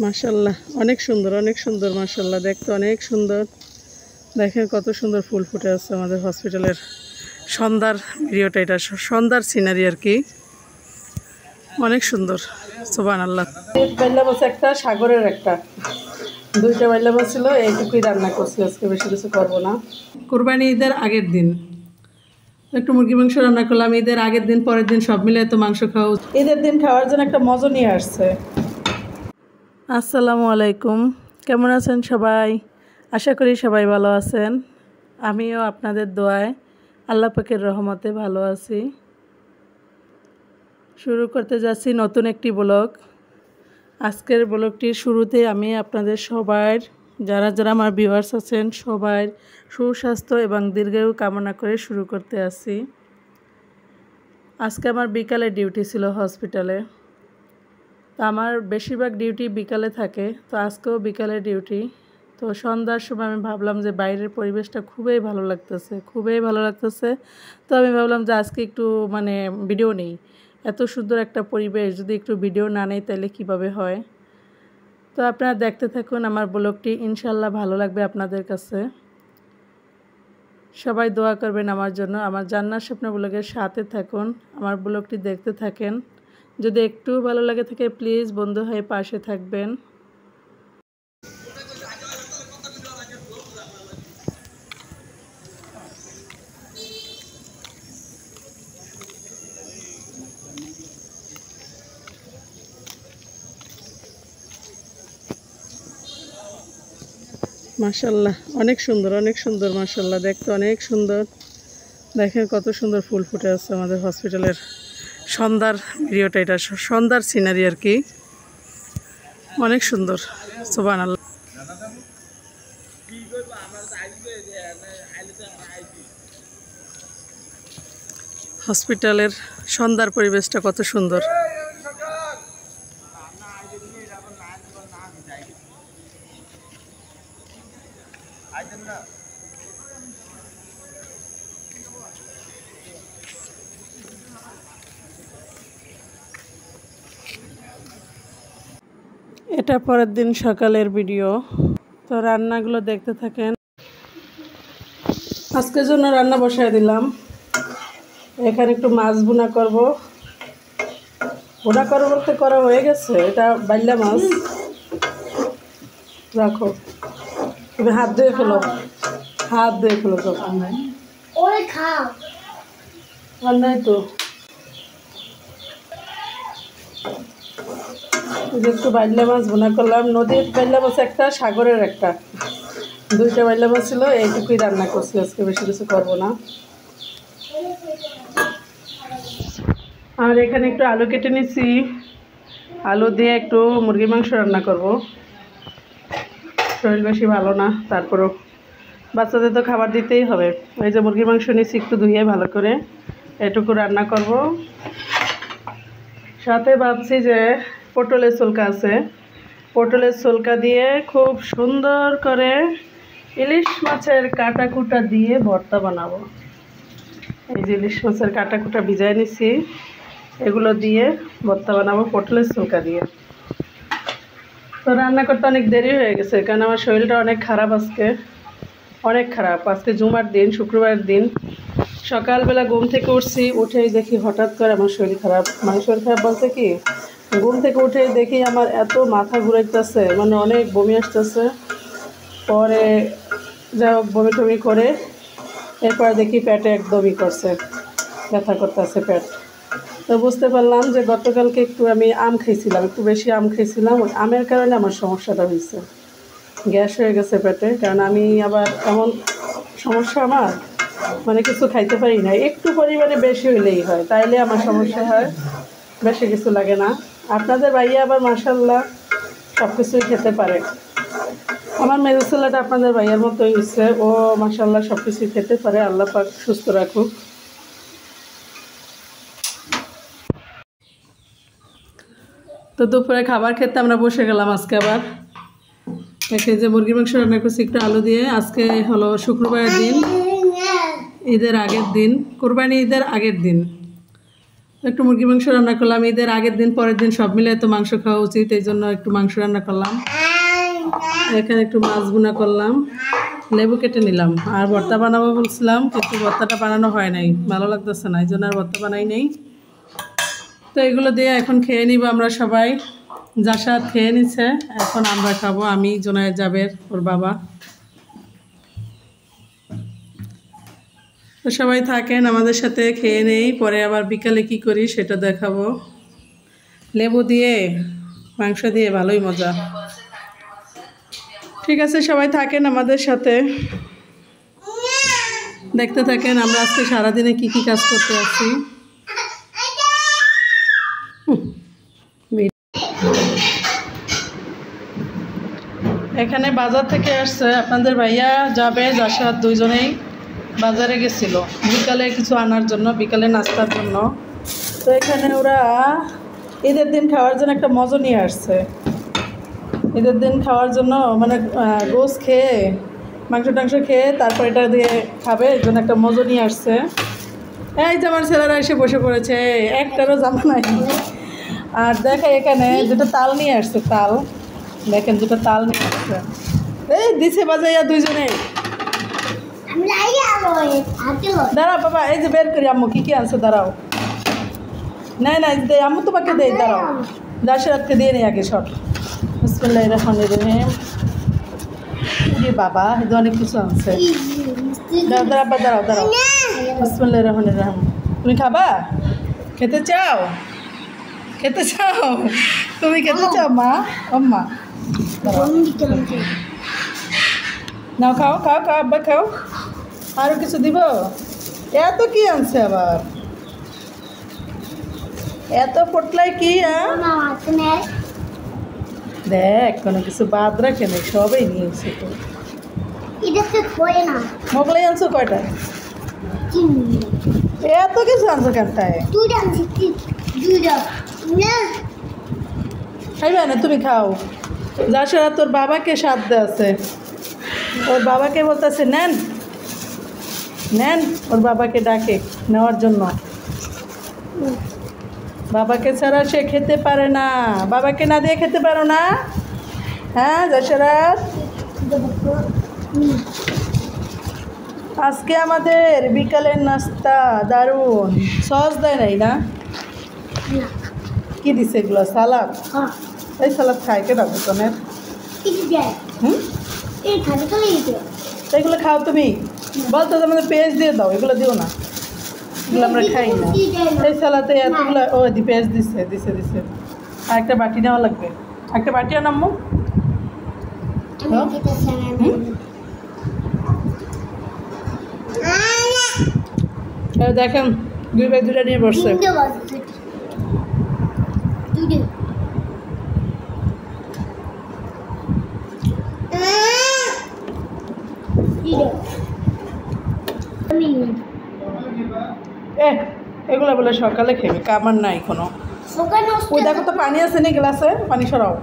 মাশাআল্লাহ অনেক সুন্দর মাশাআল্লাহ দেখতে অনেক সুন্দর। দেখেন কত সুন্দর ফুল ফুটে আছে আমাদের হসপিটালের। সন্ধ্যার ভিডিওটা, এটা সন্ধ্যার সিনারি আর কি, অনেক সুন্দর। সুবহানাল্লাহ। বাইলা মাছ একটা, সাগরের একটা, দুইটা বাইলা মাছ ছিল, এইটুকুই রান্না করছি আজকে, বেশি কিছু করবো না। কুরবানি ঈদের আগের দিন একটু মুরগি মাংস রান্না করলাম। ঈদের আগের দিন পরের দিন সব মিলে তো মাংস খাওয়া, ঈদের দিন খাওয়ার জন্য একটা মজা নিয়ে আসছে। আসসালামু আলাইকুম, কেমন আছেন সবাই? আশা করি সবাই ভালো আছেন। আমিও আপনাদের দোয়ায় আল্লাহ পাকের রহমতে ভালো আছি। শুরু করতে যাচ্ছি নতুন একটি ব্লগ। আজকের ব্লগটির শুরুতে আমি আপনাদের সবার, যারা যারা আমার ভিউয়ার্স আছেন, সবার সুস্বাস্থ্য এবং দীর্ঘায়ু কামনা করে শুরু করতে আসি। আজকে আমার বিকালে ডিউটি ছিল হসপিটালে। তো আমার বেশিরভাগ ডিউটি বিকালে থাকে, তো আজকেও বিকালে ডিউটি। তো সন্ধ্যার সময় আমি ভাবলাম যে বাইরের পরিবেশটা খুবই ভালো লাগতেছে। তো আমি ভাবলাম যে আজকে একটু ভিডিও নেই। এত সুন্দর একটা পরিবেশ, যদি একটু ভিডিও না নেই তাহলে কিভাবে হয়। তো আপনারা দেখতে থাকুন আমার ব্লগটি, ইনশাল্লাহ ভালো লাগবে আপনাদের কাছে। সবাই দোয়া করবেন আমার জন্য। আমার জান্নাত স্বপ্ন ব্লগের সাথে থাকুন, আমার ব্লগটি দেখতে থাকেন। যদি একটু ভালো লাগে থাকে প্লিজ বন্ধু হয়ে পাশে থাকবেন। মাশাআল্লাহ অনেক সুন্দর মাশাআল্লাহ দেখতে অনেক সুন্দর। দেখেন কত সুন্দর ফুল ফুটে আছে আমাদের হসপিটালের। সন্ধ্যার ভিডিওটা, এটা সন্ধ্যার সিনারি আর কি, অনেক সুন্দর। সুবহানাল্লাহ। হসপিটালের সন্ধ্যার পরিবেশটা কত সুন্দর। এটা পরের দিন সকালের ভিডিও। তো রান্নাগুলো দেখতে থাকেন। আজকের জন্য রান্না বসায় দিলাম। এখানে একটু মাছ ভুনা করব। ভুনা করবো বলতে করা হয়ে গেছে, এটা বাইলা মাছ। রাখো, তুমি হাত ধুয়ে ফেলো সব। আর নাই তো, একটু বাইলা মাছ ভুনা করলাম। নদীর বাইলা মাছ একটা, সাগরের একটা, দুইটা বাইলা মাছ ছিল, এইটুকুই রান্না করছি আজকে, বেশি কিছু করবো না। আর এখানে একটু আলু কেটে নিছি, আলু দিয়ে একটু মুরগি মাংস রান্না করব। শরীর বেশি ভালো না, তারপরও বাচ্চাদের তো খাবার দিতেই হবে। এই যে মুরগির মাংস নিচ্ছি, একটু ধুয়ে ভালো করে এটুকু রান্না করব। সাথে ভাবছি যে পটলের ছোলকা আছে, পটলের ছোলকা দিয়ে খুব সুন্দর করে ইলিশ মাছের কাটা কুটা দিয়ে ভর্তা বানাবো। এই যে ইলিশ মাছের কাটা কুটা ভিজাই নিছি, এগুলো দিয়ে ভর্তা বানাবো পটলের ছোলকা দিয়ে। তো রান্না করতে অনেক দেরি হয়ে গেছে, কারণ আমার শরীরটা অনেক খারাপ, অনেক খারাপ। আজকে জুমার দিন, শুক্রবারের দিন। সকালবেলা ঘুম থেকে উঠছি, উঠেই দেখি হঠাৎ করে আমার শরীর খারাপ। শরীর খারাপ বলতে কি, ঘুম থেকে উঠেই দেখি আমার এত মাথা ঘুরাইতেছে, অনেক বমি আসতেছে। পরে যা হোক বমি টমি করে এরপরে দেখি পেটে একদমই করছে, ব্যথা করতেছে পেট। তো বুঝতে পারলাম যে গতকালকে একটু আমি আম খাইছিলাম, একটু বেশি আম খাইছিলাম। ওই আমের কারণে আমার সমস্যাটা হয়েছে, গ্যাস হয়ে গেছে পেটে। কারণ আমি আবার এমন সমস্যা, আমার কিছু খাইতে পারি না, একটু পরিমাণে বেশি হইলেই হয়, তাইলে আমার সমস্যা হয়, বেশি কিছু লাগে না। আপনাদের ভাইয়া আবার মাশাআল্লাহ সব কিছুই খেতে পারে। আমার মেজো ছেলেটা আপনাদের ভাইয়ার মতোই হচ্ছে, ও মাশাআল্লাহ সব কিছুই খেতে পারে। আল্লাহ পাক সুস্থ রাখুক। তো দুপুরে খাবার খেতে আমরা বসে গেলাম। আজকে আবার একে যে মুরগির মাংস রান্না করছি একটু আলু দিয়ে। আজকে হলো শুক্রবারের দিন, ঈদের আগের দিন, কোরবানি ঈদের আগের দিন। একটু মুরগি মাংস রান্না করলাম। ঈদের আগের দিন পরের দিন সব মিলে তো মাংস খাওয়া উচিত, এই জন্য একটু মাংস রান্না করলাম। এখানে একটু মাছ ভুনা করলাম, লেবু কেটে নিলাম। আর ভর্তা বানাবো বলছিলাম, কিন্তু ভর্তাটা বানানো হয় নাই, ভালো লাগতেছে না, এই জন্য আর ভর্তা বানাই নেই। তো এগুলো দিয়ে এখন খেয়ে নিব আমরা সবাই। জাসাদ খেয়ে নিচ্ছে, এখন আমরা খাবো, আমি, জোনায়েদ, জাবের, ওর বাবা। তো সবাই থাকেন আমাদের সাথে, খেয়ে নেই, পরে আবার বিকালে কি করি সেটা দেখাবো। লেবু দিয়ে মাংস দিয়ে ভালোই মজা। ঠিক আছে, সবাই থাকেন আমাদের সাথে, দেখতে থাকেন আমরা আজকে সারাদিনে কি কি কাজ করতে আসছি। এখানে বাজার থেকে আসছে আপনাদের ভাইয়া, যাবে, জাসাদ দুইজনেই বাজারে গেছিল বিকালে কিছু আনার জন্য, বিকালে নাস্তার জন্য। তো এখানে ওরা ঈদের দিন খাওয়ার জন্য একটা মজা নিয়ে আসছে। ঈদের দিন খাওয়ার জন্য মানে গোস খেয়ে, মাংস টাংস খেয়ে তারপর এটা দিয়ে খাবে, এর জন্য একটা মজা নিয়ে আসছে। এই যে আমার ছেলেরা এসে বসে পড়েছে, একটারও জামা নাই। আর দেখে এখানে দুটো তাল নিয়ে আসছে, তাল দেখেন, দুটো তাল নিয়ে আসছে। এই দিছে বাজাইয়া দুইজনে। দাঁড়াও বাবা, এই যে বের করি আম্মু কি কি আনছে, দাঁড়াও। নাই নাই দে আম্মু, তোমাকে দেই, দাঁড়াও, জাসরাতকে দিয়ে নেই আগে সব। বিসমিল্লাহির রহমানির রহিম। জি বাবা, এই অনেক কিছু আনছে। দাঁড়াও দাঁড়াও দাঁড়াও দাঁড়াও। বিসমিল্লাহির রহমানির রহিম। তুমি খাবা? খেতে চাও? খেতে চাও? তুমি খেতে চাও মা? আম্মা নাও, খাও খাও খাও, আব্বা খাও। আরও কিছু দিব? এত কি আনছে আবার, এত পটলাই কি? দেখ, কোনো কিছু বাদ রাখে না, সবাই নিয়েছে তো। মোগলাই আনছো কয়টা? এত কিছু আনছো কেনটায়? খাইবে না? তুমি খাও। যারা তোর বাবাকে সাধ্য আছে, ওর বাবাকে বলতেছে নেন নেন, ওর বাবাকে ডাকে নেওয়ার জন্য। বাবাকে ছাড়া সে খেতে পারে না, বাবাকে না দিয়ে খেতে পারো না? হ্যাঁ জাসরাত, আজকে আমাদের বিকালের নাস্তা দারুণ। সস দেয় নাই না? কি দিছে এগুলো? সালাদ? এই সালাদ খাই কে রাখবো তোনের? এগুলো খাও তুমি? বলতো আমাদের পেঁয়াজ দিয়ে দাও, এগুলো দিও না, এগুলো আমরা খাই না। এই সালাতে এতগুলো, ও দি পেঁয়াজ দিছে দিছে দিছে। আর একটা বাটি নেওয়া লাগবে, একটা বাটি আনাম্মু। দেখেন দুই ভাই দুটা নিয়ে বসছে। এগুলো বলে সকালে খেবে, কামার নাই কোনো। ওই দেখো তো পানি আছে নি গ্লাসে, পানি সরাও।